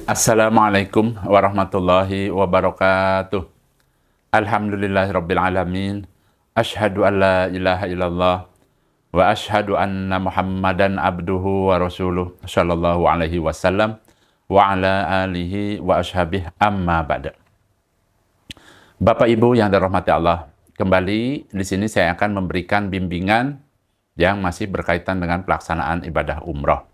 Assalamualaikum warahmatullahi wabarakatuh. Alhamdulillahirabbil alamin. Asyhadu an la ilaha illallah wa asyhadu anna Muhammadan abduhu wa rasuluh sallallahu alaihi wasallam wa ala alihi wa ashabihi amma ba'da. Bapak Ibu yang dirahmati Allah, kembali di sini saya akan memberikan bimbingan yang masih berkaitan dengan pelaksanaan ibadah umroh.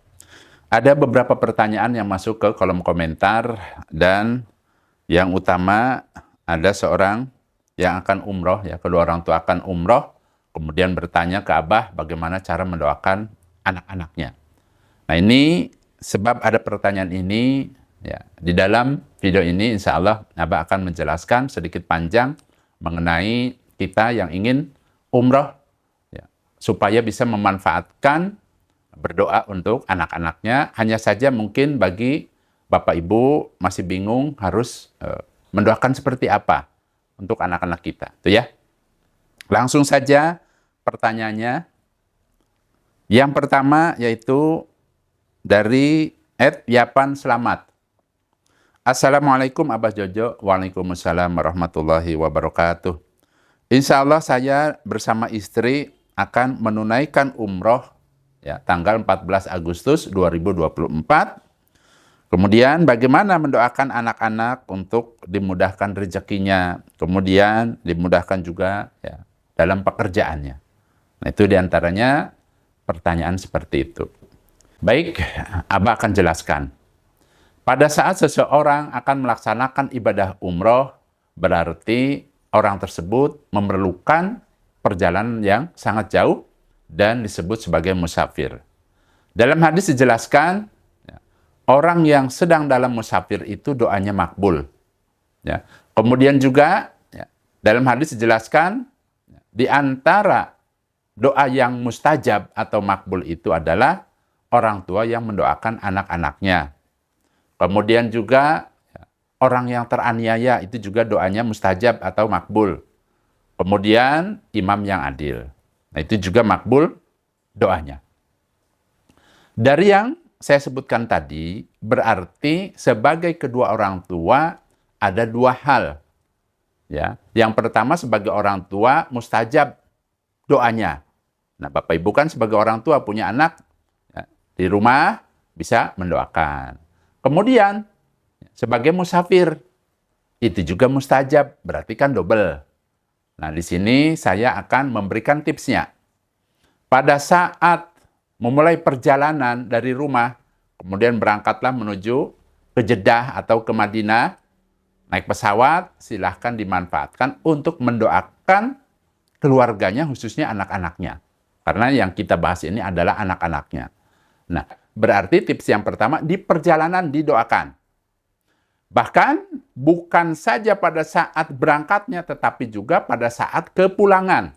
Ada beberapa pertanyaan yang masuk ke kolom komentar, dan yang utama ada seorang yang akan umroh, ya, kedua orang tua akan umroh, kemudian bertanya ke Abah bagaimana cara mendoakan anak-anaknya. Nah, ini sebab ada pertanyaan ini, ya, di dalam video ini insya Allah Abah akan menjelaskan sedikit panjang mengenai kita yang ingin umroh, ya, supaya bisa memanfaatkan berdoa untuk anak-anaknya. Hanya saja mungkin bagi Bapak Ibu masih bingung harus mendoakan seperti apa untuk anak-anak kita, tuh ya. Langsung saja pertanyaannya. Yang pertama yaitu dari @yapan selamat. Assalamualaikum Abah Jojo. Waalaikumsalam warahmatullahi wabarakatuh. Insya Allah saya bersama istri akan menunaikan umroh, ya, tanggal 14 Agustus 2024. Kemudian bagaimana mendoakan anak-anak untuk dimudahkan rezekinya, kemudian dimudahkan juga, ya, dalam pekerjaannya. Nah, itu diantaranya pertanyaan seperti itu. Baik, Abah akan jelaskan. Pada saat seseorang akan melaksanakan ibadah umroh, berarti orang tersebut memerlukan perjalanan yang sangat jauh dan disebut sebagai musafir. Dalam hadis dijelaskan, orang yang sedang dalam musafir itu doanya makbul. Ya. Kemudian juga, ya, dalam hadis dijelaskan, di antara doa yang mustajab atau makbul itu adalah orang tua yang mendoakan anak-anaknya. Kemudian juga, ya, orang yang teraniaya itu juga doanya mustajab atau makbul. Kemudian imam yang adil. Nah, itu juga makbul doanya. Dari yang saya sebutkan tadi, berarti sebagai kedua orang tua ada dua hal. Ya. Yang pertama, sebagai orang tua mustajab doanya. Nah, Bapak Ibu kan sebagai orang tua punya anak, ya, di rumah bisa mendoakan. Kemudian sebagai musafir itu juga mustajab, berarti kan double. Nah, di sini saya akan memberikan tipsnya. Pada saat memulai perjalanan dari rumah, kemudian berangkatlah menuju ke Jeddah atau ke Madinah, naik pesawat, silahkan dimanfaatkan untuk mendoakan keluarganya, khususnya anak-anaknya. Karena yang kita bahas ini adalah anak-anaknya. Nah, berarti tips yang pertama, di perjalanan didoakan. Bahkan bukan saja pada saat berangkatnya, tetapi juga pada saat kepulangan.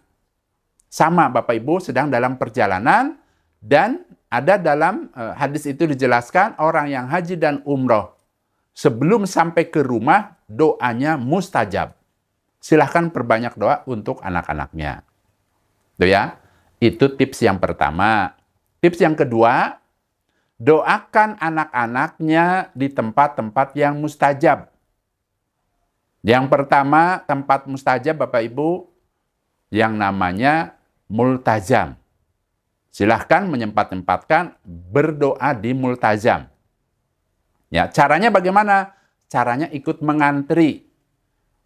Sama, Bapak Ibu sedang dalam perjalanan, dan ada dalam hadis itu dijelaskan orang yang haji dan umroh sebelum sampai ke rumah doanya mustajab. Silahkan perbanyak doa untuk anak-anaknya. Tuh ya, itu tips yang pertama. Tips yang kedua, doakan anak-anaknya di tempat-tempat yang mustajab. Yang pertama, tempat mustajab Bapak Ibu yang namanya multazam. Silahkan menyempat-nyempatkan berdoa di multazam. Ya, caranya bagaimana? Caranya ikut mengantri.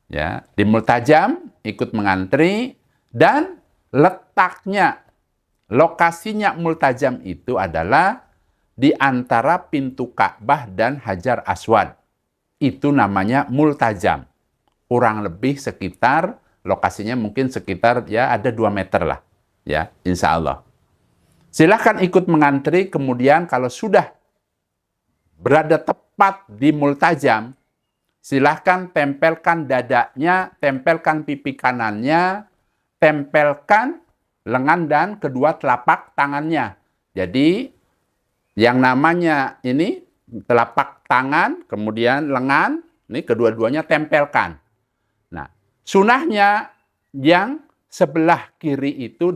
Ya, di multazam ikut mengantri, dan letaknya, lokasinya multazam itu adalah di antara pintu Ka'bah dan Hajar Aswad. Itu namanya multazam. Kurang lebih sekitar, lokasinya mungkin sekitar, ya, ada 2 meter lah. Ya, insya Allah. Silahkan ikut mengantri, kemudian kalau sudah berada tepat di multazam, silahkan tempelkan dadanya, tempelkan pipi kanannya, tempelkan lengan dan kedua telapak tangannya. Jadi, yang namanya ini telapak tangan, kemudian lengan, ini kedua-duanya tempelkan. Nah, sunahnya yang sebelah kiri itu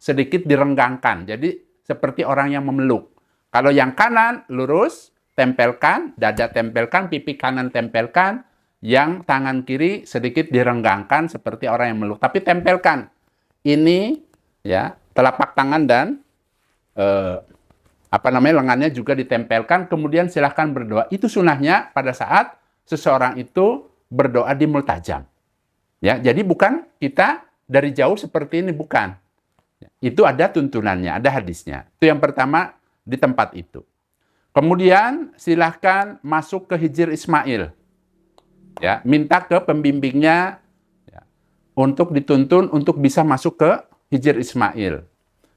sedikit direnggangkan. Jadi seperti orang yang memeluk. Kalau yang kanan lurus, tempelkan, dada tempelkan, pipi kanan tempelkan, yang tangan kiri sedikit direnggangkan seperti orang yang meluk. Tapi tempelkan. Ini ya, telapak tangan dan lengannya juga ditempelkan, kemudian silahkan berdoa. Itu sunahnya pada saat seseorang itu berdoa di multajam. Ya, jadi bukan kita dari jauh seperti ini, bukan. Itu ada tuntunannya, ada hadisnya. Itu yang pertama di tempat itu. Kemudian silahkan masuk ke Hijr Ismail. Ya, minta ke pembimbingnya ya, untuk dituntun untuk bisa masuk ke Hijr Ismail.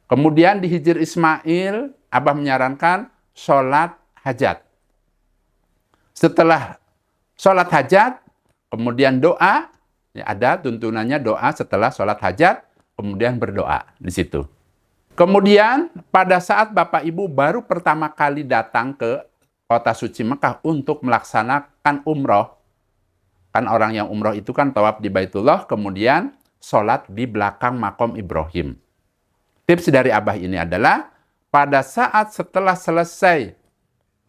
Kemudian di Hijr Ismail, Abah menyarankan sholat hajat. Setelah sholat hajat, kemudian doa, ya, ada tuntunannya doa setelah sholat hajat, kemudian berdoa di situ. Kemudian pada saat Bapak Ibu baru pertama kali datang ke kota suci Mekah untuk melaksanakan umroh, kan orang yang umroh itu kan tawaf di Baitullah, kemudian sholat di belakang makom Ibrahim. Tips dari Abah ini adalah, pada saat setelah selesai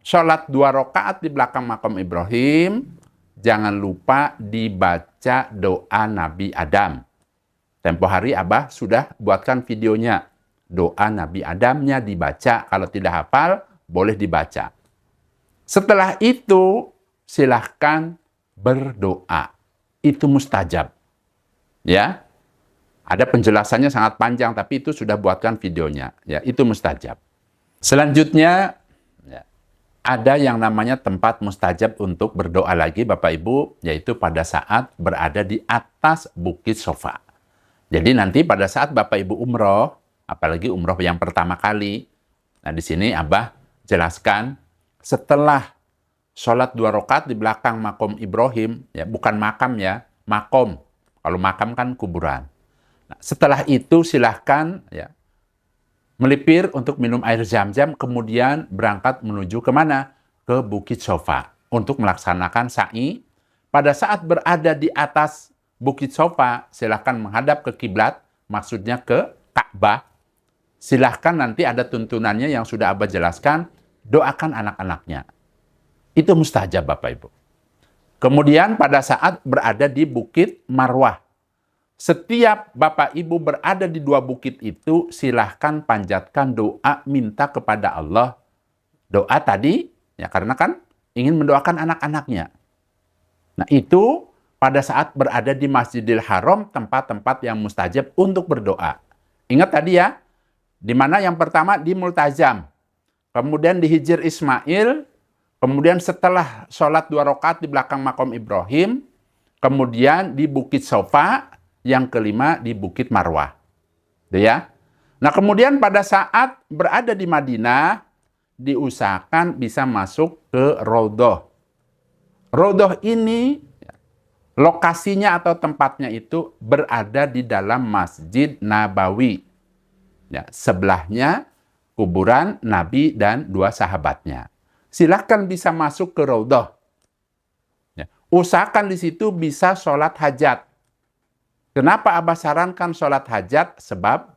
sholat 2 rakaat di belakang makom Ibrahim, jangan lupa dibaca doa Nabi Adam. Tempo hari Abah sudah buatkan videonya. Doa Nabi Adamnya dibaca, kalau tidak hafal, boleh dibaca. Setelah itu, silahkan berdoa. Itu mustajab. Ya, ada penjelasannya sangat panjang, tapi itu sudah buatkan videonya. Ya, itu mustajab. Selanjutnya, ya, ada yang namanya tempat mustajab untuk berdoa lagi, Bapak Ibu, yaitu pada saat berada di atas Bukit Sofa. Jadi nanti pada saat Bapak Ibu umroh, apalagi umroh yang pertama kali, nah di sini Abah jelaskan, setelah sholat 2 rakaat di belakang makom Ibrahim, ya bukan makam ya, makom. Kalau makam kan kuburan. Nah, setelah itu silahkan ya, melipir untuk minum air zam-zam, kemudian berangkat menuju kemana? Ke Bukit Sofa untuk melaksanakan sa'i. Pada saat berada di atas Bukit Sofa, silahkan menghadap ke kiblat, maksudnya ke Ka'bah. Silahkan nanti ada tuntunannya yang sudah Abah jelaskan, doakan anak-anaknya. Itu mustajab Bapak Ibu. Kemudian pada saat berada di Bukit Marwah, setiap Bapak Ibu berada di 2 bukit itu, silahkan panjatkan doa minta kepada Allah. Doa tadi, ya karena kan ingin mendoakan anak-anaknya. Nah itu pada saat berada di Masjidil Haram, tempat-tempat yang mustajab untuk berdoa. Ingat tadi ya, di mana yang pertama di Multazam, kemudian di Hijr Ismail, kemudian setelah sholat 2 rakaat di belakang makom Ibrahim, kemudian di Bukit Sofa, yang kelima di Bukit Marwah. Ya. Nah, kemudian pada saat berada di Madinah, diusahakan bisa masuk ke Raudhah. Raudhah ini lokasinya atau tempatnya itu berada di dalam Masjid Nabawi. Ya, sebelahnya kuburan Nabi dan 2 sahabatnya. Silahkan bisa masuk ke Raudhah. Ya, usahakan di situ bisa sholat hajat. Kenapa Abah sarankan sholat hajat? Sebab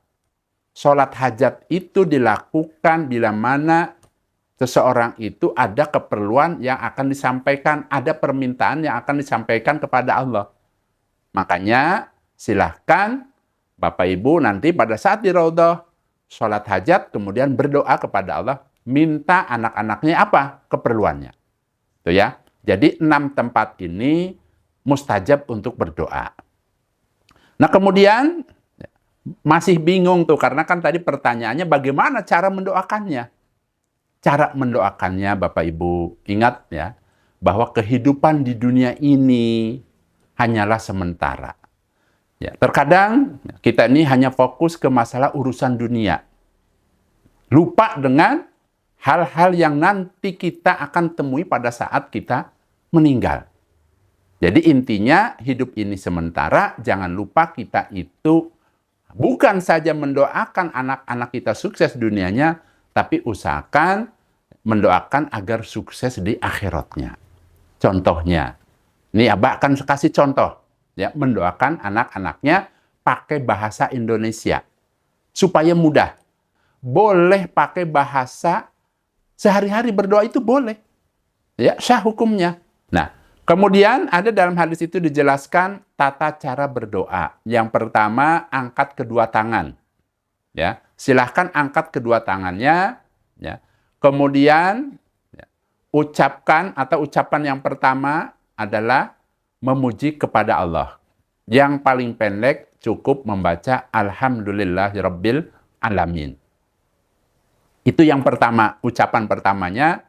sholat hajat itu dilakukan bila mana seseorang itu ada keperluan yang akan disampaikan, ada permintaan yang akan disampaikan kepada Allah. Makanya silahkan Bapak Ibu nanti pada saat di Raudhah, sholat hajat, kemudian berdoa kepada Allah, minta anak-anaknya apa? Keperluannya. Itu ya. Jadi 6 tempat ini mustajab untuk berdoa. Nah kemudian masih bingung tuh, karena kan tadi pertanyaannya bagaimana cara mendoakannya. Cara mendoakannya Bapak Ibu ingat ya, bahwa kehidupan di dunia ini hanyalah sementara. Ya, terkadang kita ini hanya fokus ke masalah urusan dunia. Lupa dengan hal-hal yang nanti kita akan temui pada saat kita meninggal. Jadi intinya hidup ini sementara, jangan lupa kita itu bukan saja mendoakan anak-anak kita sukses dunianya, tapi usahakan mendoakan agar sukses di akhiratnya. Contohnya, ini Abah akan kasih contoh, ya, mendoakan anak-anaknya pakai bahasa Indonesia supaya mudah. Boleh pakai bahasa sehari-hari berdoa itu boleh. ya sah hukumnya. Nah, kemudian ada dalam hadis itu dijelaskan tata cara berdoa. Yang pertama, angkat kedua tangan. Ya, silahkan angkat kedua tangannya. Ya. Kemudian ya, ucapkan atau ucapan yang pertama adalah memuji kepada Allah. Yang paling pendek cukup membaca Alhamdulillahirabbil alamin. Itu yang pertama, ucapan pertamanya.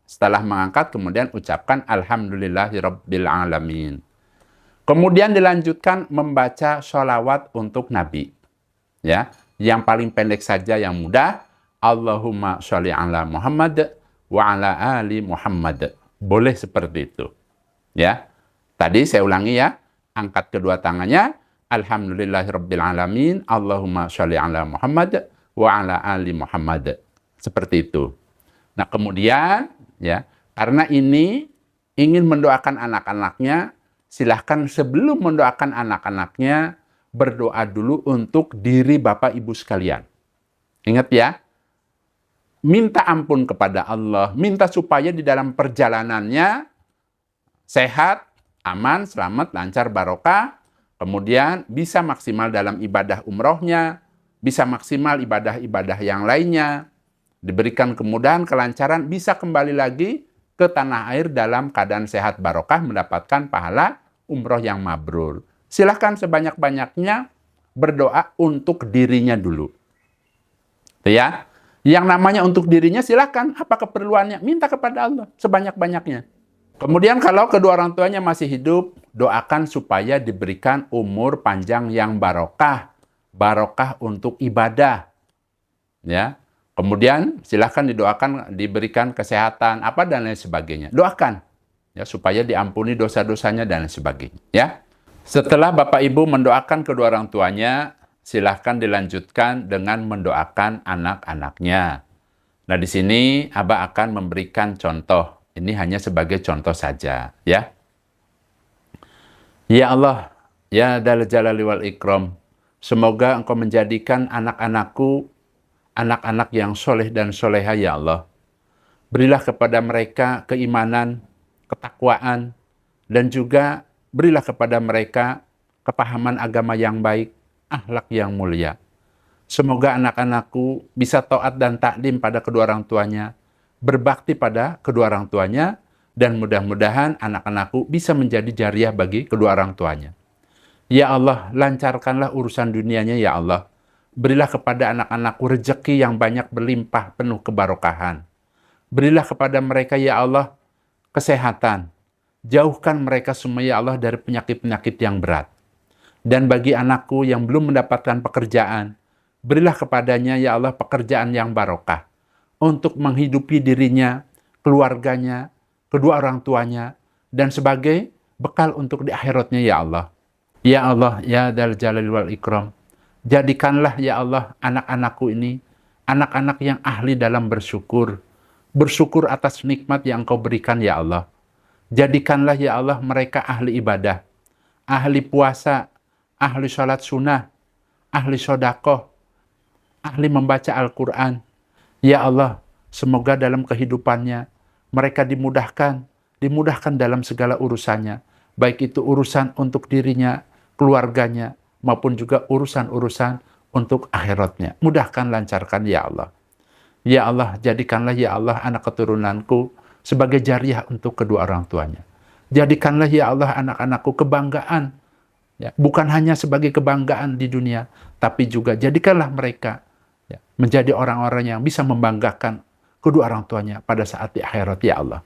Setelah mengangkat, kemudian ucapkan Alhamdulillahirabbil alamin. Kemudian dilanjutkan membaca sholawat untuk Nabi. Ya, yang paling pendek saja, yang mudah. Allahumma sholli ala Muhammad wa ala ali Muhammad. Boleh seperti itu. Ya, tadi saya ulangi ya. Angkat kedua tangannya. Alhamdulillahirabbil alamin. Allahumma sholli ala Muhammad wa ala ali Muhammad. Seperti itu. Nah, kemudian ya, karena ini ingin mendoakan anak-anaknya, silahkan sebelum mendoakan anak-anaknya berdoa dulu untuk diri Bapak Ibu sekalian. Ingat ya, minta ampun kepada Allah, minta supaya di dalam perjalanannya sehat, aman, selamat, lancar, barokah, kemudian bisa maksimal dalam ibadah umrohnya, bisa maksimal ibadah-ibadah yang lainnya, diberikan kemudahan, kelancaran, bisa kembali lagi ke tanah air dalam keadaan sehat barokah, mendapatkan pahala umroh yang mabrur. Silahkan sebanyak-banyaknya berdoa untuk dirinya dulu. Ya, yang namanya untuk dirinya silahkan, apa keperluannya, minta kepada Allah sebanyak-banyaknya. Kemudian kalau kedua orang tuanya masih hidup, doakan supaya diberikan umur panjang yang barokah, barokah untuk ibadah. Ya. Kemudian silahkan didoakan, diberikan kesehatan, apa dan lain sebagainya. Doakan ya, supaya diampuni dosa-dosanya dan lain sebagainya. Ya. Setelah Bapak Ibu mendoakan kedua orang tuanya, silahkan dilanjutkan dengan mendoakan anak-anaknya. Nah, di sini Abah akan memberikan contoh. Ini hanya sebagai contoh saja. Ya. Ya Allah, ya Dzal Jalali wal Ikram, semoga Engkau menjadikan anak-anakku anak-anak yang soleh dan soleha, ya Allah. Berilah kepada mereka keimanan, ketakwaan, dan juga berilah kepada mereka kepahaman agama yang baik, akhlak yang mulia. Semoga anak-anakku bisa taat dan taklim pada kedua orang tuanya, berbakti pada kedua orang tuanya, dan mudah-mudahan anak-anakku bisa menjadi jariah bagi kedua orang tuanya. Ya Allah, lancarkanlah urusan dunianya, ya Allah. Berilah kepada anak-anakku rezeki yang banyak berlimpah penuh kebarokahan. Berilah kepada mereka, ya Allah, kesehatan. Jauhkan mereka semua, ya Allah, dari penyakit-penyakit yang berat. Dan bagi anakku yang belum mendapatkan pekerjaan, berilah kepadanya, ya Allah, pekerjaan yang barokah. Untuk menghidupi dirinya, keluarganya, kedua orang tuanya, dan sebagai bekal untuk di akhiratnya, ya Allah. Ya Allah, ya Dzal Jalali wal Ikram. Jadikanlah, ya Allah, anak-anakku ini, anak-anak yang ahli dalam bersyukur. Bersyukur atas nikmat yang Engkau berikan, ya Allah. Jadikanlah, ya Allah, mereka ahli ibadah, ahli puasa, ahli sholat sunnah, ahli sodakoh, ahli membaca Al-Quran. Ya Allah, semoga dalam kehidupannya, mereka dimudahkan dalam segala urusannya. Baik itu urusan untuk dirinya, keluarganya, maupun juga urusan-urusan untuk akhiratnya. Mudahkan, lancarkan, ya Allah. Ya Allah, jadikanlah, ya Allah, anak keturunanku sebagai jariah untuk kedua orang tuanya. Jadikanlah, ya Allah, anak-anakku kebanggaan. Ya, bukan hanya sebagai kebanggaan di dunia, tapi juga jadikanlah mereka ya, menjadi orang-orang yang bisa membanggakan kedua orang tuanya pada saat di akhirat, ya Allah.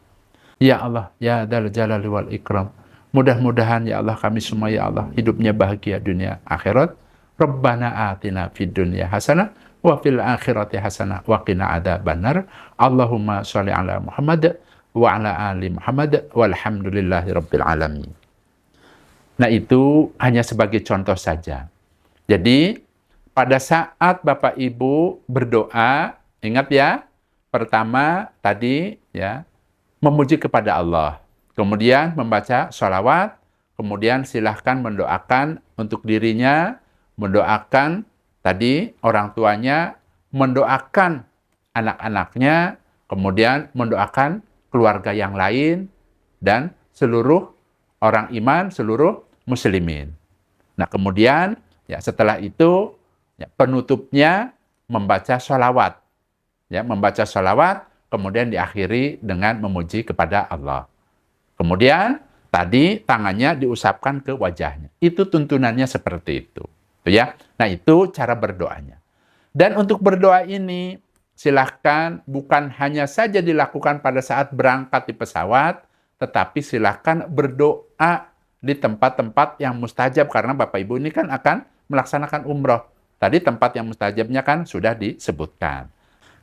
Ya Allah, ya Dzal Jalali wal Ikram. Mudah-mudahan, ya Allah, kami semua, ya Allah, hidupnya bahagia dunia akhirat. Rabbana atina fid dunya hasanah wa fil akhirati hasanah wa qina adzabannar. Allahumma sholli ala Muhammad wa ala ali Muhammad walhamdulillahi rabbil alamin. Nah, itu hanya sebagai contoh saja. Jadi, pada saat Bapak Ibu berdoa, ingat ya, pertama tadi ya, memuji kepada Allah. Kemudian membaca sholawat, kemudian silahkan mendoakan untuk dirinya, mendoakan tadi orang tuanya, mendoakan anak-anaknya, kemudian mendoakan keluarga yang lain, dan seluruh orang iman, seluruh muslimin. Nah, kemudian ya setelah itu ya, penutupnya membaca sholawat. Ya, membaca sholawat, kemudian diakhiri dengan memuji kepada Allah. Kemudian tadi tangannya diusapkan ke wajahnya. Itu tuntunannya seperti itu. Ya. Nah, itu cara berdoanya. Dan untuk berdoa ini, silahkan bukan hanya saja dilakukan pada saat berangkat di pesawat, tetapi silahkan berdoa di tempat-tempat yang mustajab, karena Bapak Ibu ini kan akan melaksanakan umroh. Tadi tempat yang mustajabnya kan sudah disebutkan.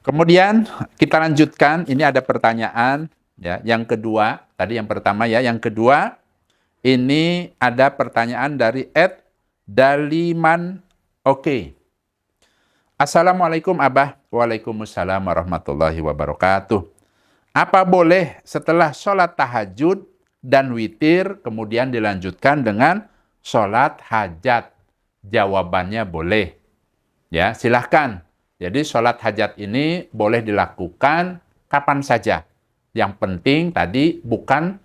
Kemudian kita lanjutkan, ini ada pertanyaan ya, yang kedua, tadi yang pertama ya, yang kedua ini ada pertanyaan dari Ed Daliman. Oke. Assalamualaikum Abah. Waalaikumsalam warahmatullahi wabarakatuh. Apa boleh setelah sholat tahajud dan witir kemudian dilanjutkan dengan sholat hajat? Jawabannya boleh. Ya, silahkan. Jadi sholat hajat ini boleh dilakukan kapan saja. Yang penting tadi bukan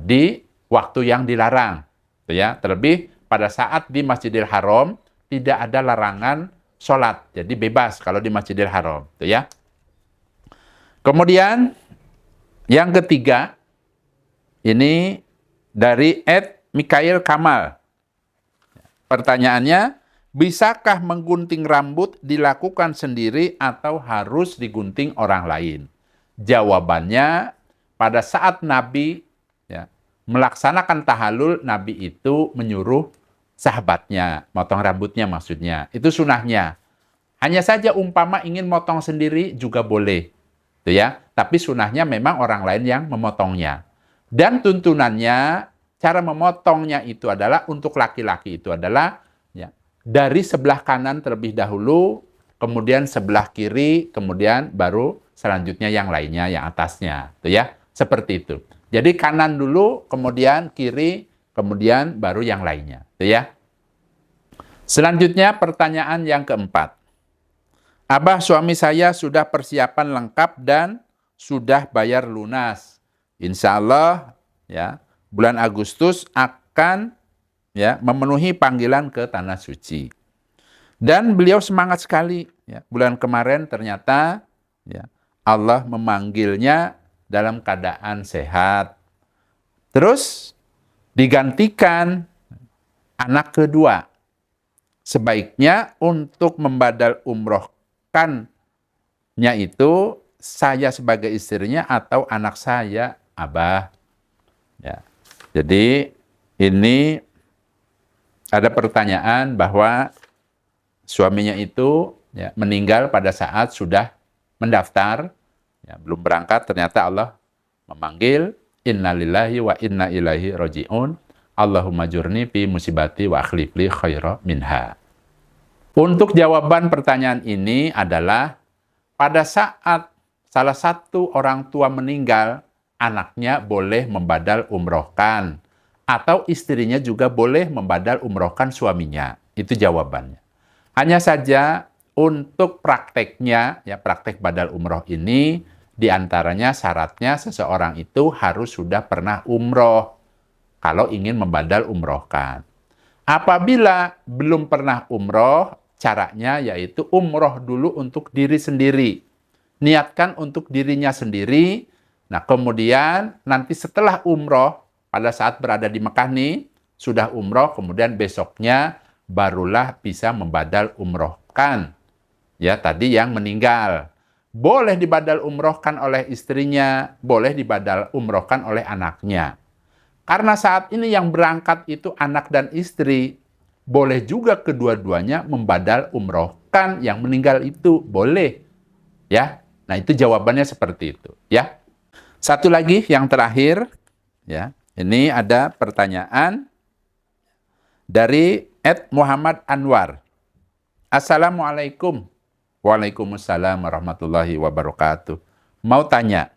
di waktu yang dilarang. Ya, terlebih pada saat di Masjidil Haram tidak ada larangan sholat, jadi bebas kalau di Masjidil Haram, ya. Kemudian yang ketiga ini dari Ed Mikail Kamal. Pertanyaannya, bisakah menggunting rambut dilakukan sendiri atau harus digunting orang lain? Jawabannya, pada saat Nabi ya, melaksanakan tahallul, Nabi itu menyuruh sahabatnya, motong rambutnya maksudnya. Itu sunahnya. Hanya saja umpama ingin motong sendiri juga boleh. Itu ya. Tapi sunahnya memang orang lain yang memotongnya. Dan tuntunannya, cara memotongnya itu adalah, untuk laki-laki itu adalah ya, dari sebelah kanan terlebih dahulu, kemudian sebelah kiri, kemudian baru selanjutnya yang lainnya, yang atasnya. Itu ya. Seperti itu. Jadi kanan dulu, kemudian kiri, kemudian baru yang lainnya. Ya. Selanjutnya pertanyaan yang keempat. Abah, suami saya sudah persiapan lengkap dan sudah bayar lunas. Insya Allah ya, bulan Agustus akan ya, memenuhi panggilan ke Tanah Suci. Dan beliau semangat sekali. Ya. Bulan kemarin ternyata ya, Allah memanggilnya dalam keadaan sehat. Terus digantikan anak kedua. Sebaiknya untuk membadal umrohkannya itu saya sebagai istrinya atau anak saya, Abah. Ya. Jadi ini ada pertanyaan bahwa suaminya itu ya, meninggal pada saat sudah mendaftar, ya, belum berangkat, ternyata Allah memanggil, innalillahi wa inna ilaihi roji'un. Allahumma jurni fi musibati wa akhlifli khaira minha. Untuk jawaban pertanyaan ini adalah pada saat salah satu orang tua meninggal, anaknya boleh membadal umrohkan. Atau istrinya juga boleh membadal umrohkan suaminya. Itu jawabannya. Hanya saja untuk prakteknya, ya praktek badal umroh ini, diantaranya syaratnya seseorang itu harus sudah pernah umroh. Kalau ingin membadal umrohkan. Apabila belum pernah umroh, caranya yaitu umroh dulu untuk diri sendiri. Niatkan untuk dirinya sendiri. Nah, kemudian nanti setelah umroh, pada saat berada di Mekah nih, sudah umroh, kemudian besoknya barulah bisa membadal umrohkan. Ya, tadi yang meninggal. Boleh dibadal umrohkan oleh istrinya, boleh dibadal umrohkan oleh anaknya. Karena saat ini yang berangkat itu anak dan istri, boleh juga kedua-duanya membadal umrohkan yang meninggal itu, boleh. Ya, nah itu jawabannya seperti itu. Ya, satu lagi yang terakhir, ya, ini ada pertanyaan dari Ed Muhammad Anwar. Assalamualaikum. Waalaikumsalam warahmatullahi wabarakatuh. Mau tanya,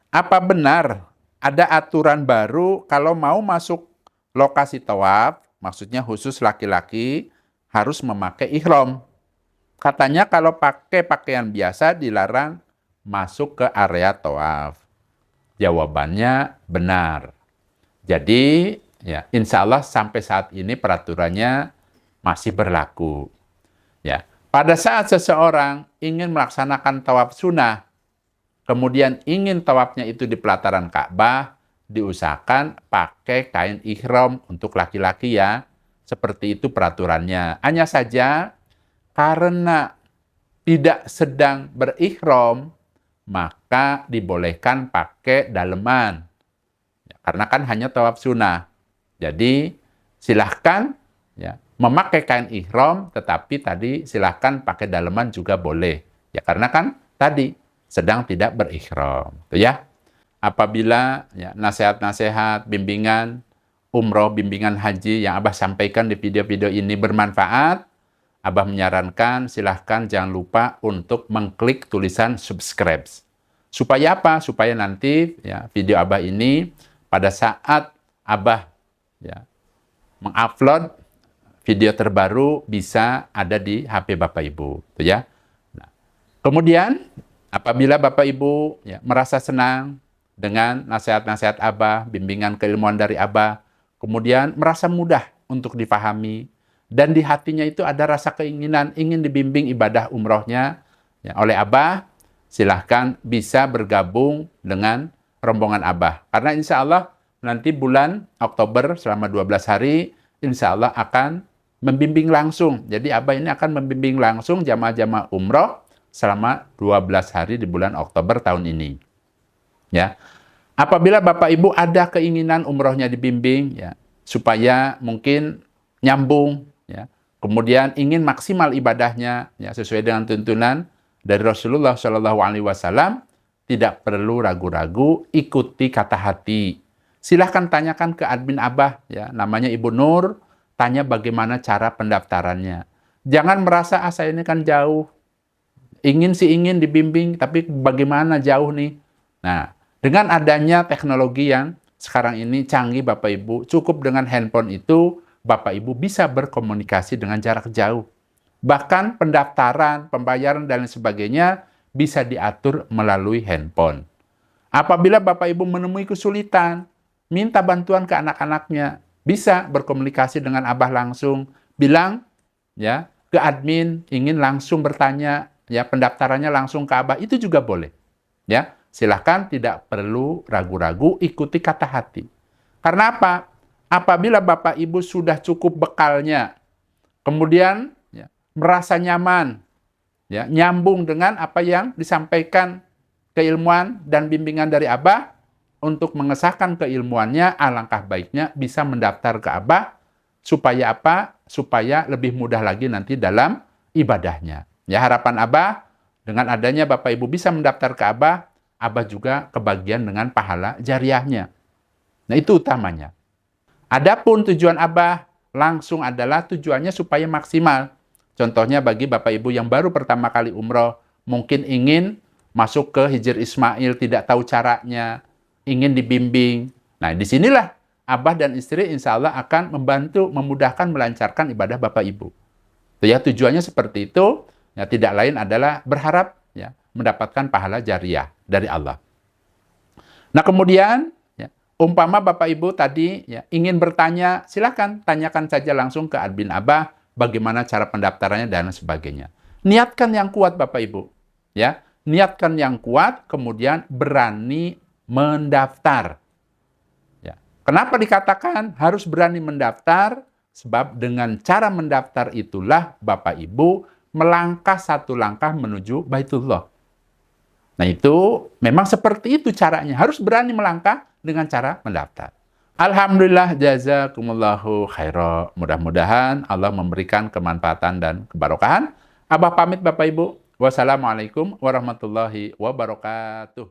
apa benar ada aturan baru kalau mau masuk lokasi tawaf, maksudnya khusus laki-laki, harus memakai ihram? Katanya kalau pakai pakaian biasa dilarang masuk ke area tawaf. Jawabannya benar. Jadi, ya, insya Allah sampai saat ini peraturannya masih berlaku. Ya, pada saat seseorang ingin melaksanakan tawaf sunnah, kemudian ingin tawafnya itu di pelataran Ka'bah, diusahakan pakai kain ihram untuk laki-laki ya. Seperti itu peraturannya. Hanya saja karena tidak sedang berihram, maka dibolehkan pakai daleman. Karena kan hanya tawaf sunnah. Jadi silahkan ya, memakai kain ihram, tetapi tadi silahkan pakai daleman juga boleh. Ya karena kan tadi sedang tidak berihram. Tuh ya. Apabila ya, nasihat-nasihat, bimbingan, umroh, bimbingan haji yang Abah sampaikan di video-video ini bermanfaat, Abah menyarankan silahkan jangan lupa untuk mengklik tulisan subscribe. Supaya apa? Supaya nanti ya, video Abah ini pada saat Abah ya, mengupload video terbaru bisa ada di HP Bapak Ibu. Tuh ya. Nah, kemudian apabila Bapak Ibu ya, merasa senang dengan nasihat-nasihat Abah, bimbingan keilmuan dari Abah, kemudian merasa mudah untuk dipahami, dan di hatinya itu ada rasa keinginan ingin dibimbing ibadah umrohnya ya, oleh Abah, silahkan bisa bergabung dengan rombongan Abah. Karena insya Allah nanti bulan Oktober selama 12 hari, insya Allah akan membimbing langsung. Jadi Abah ini akan membimbing langsung jamaah-jamaah umroh selama 12 hari di bulan Oktober tahun ini. Ya, apabila Bapak Ibu ada keinginan umrohnya dibimbing, ya, supaya mungkin nyambung, ya, kemudian ingin maksimal ibadahnya, ya, sesuai dengan tuntunan dari Rasulullah SAW, tidak perlu ragu-ragu, ikuti kata hati. Silahkan tanyakan ke admin Abah, ya, namanya Ibu Nur, tanya bagaimana cara pendaftarannya. Jangan merasa, saya ini kan jauh, ingin dibimbing, tapi bagaimana jauh nih. Nah, dengan adanya teknologi yang sekarang ini canggih Bapak Ibu, cukup dengan handphone itu, Bapak Ibu bisa berkomunikasi dengan jarak jauh. Bahkan pendaftaran, pembayaran, dan lain sebagainya bisa diatur melalui handphone. Apabila Bapak Ibu menemui kesulitan, minta bantuan ke anak-anaknya, bisa berkomunikasi dengan Abah langsung, bilang ya ke admin, ingin langsung bertanya, ya pendaftarannya langsung ke Abah, itu juga boleh. Ya, silahkan tidak perlu ragu-ragu, ikuti kata hati. Karena apa? Apabila Bapak Ibu sudah cukup bekalnya, kemudian ya, merasa nyaman, ya, nyambung dengan apa yang disampaikan keilmuan dan bimbingan dari Abah, untuk mengesahkan keilmuannya, alangkah baiknya bisa mendaftar ke Abah, supaya apa? Supaya lebih mudah lagi nanti dalam ibadahnya. Ya, harapan Abah, dengan adanya Bapak Ibu bisa mendaftar ke Abah, Abah juga kebagian dengan pahala jariahnya. Nah, itu utamanya. Adapun tujuan Abah langsung adalah tujuannya supaya maksimal. Contohnya bagi Bapak Ibu yang baru pertama kali umroh, mungkin ingin masuk ke Hijr Ismail, tidak tahu caranya, ingin dibimbing. Nah, disinilah Abah dan istri insya Allah akan membantu, memudahkan, melancarkan ibadah Bapak Ibu. Ya, tujuannya seperti itu, ya, tidak lain adalah berharap ya, mendapatkan pahala jariah dari Allah. Nah, kemudian ya, umpama Bapak Ibu tadi ya, ingin bertanya, silakan tanyakan saja langsung ke admin Abah bagaimana cara pendaftarannya dan sebagainya. Niatkan yang kuat Bapak Ibu, ya, niatkan yang kuat, kemudian berani mendaftar. Ya. Kenapa dikatakan harus berani mendaftar? Sebab dengan cara mendaftar itulah Bapak Ibu melangkah satu langkah menuju Baitullah. Nah, itu memang seperti itu caranya. Harus berani melangkah dengan cara mendaftar. Alhamdulillah, jazakumullahu khairan. Mudah-mudahan Allah memberikan kemanfaatan dan kebarokahan. Abah pamit Bapak Ibu. Wassalamualaikum warahmatullahi wabarakatuh.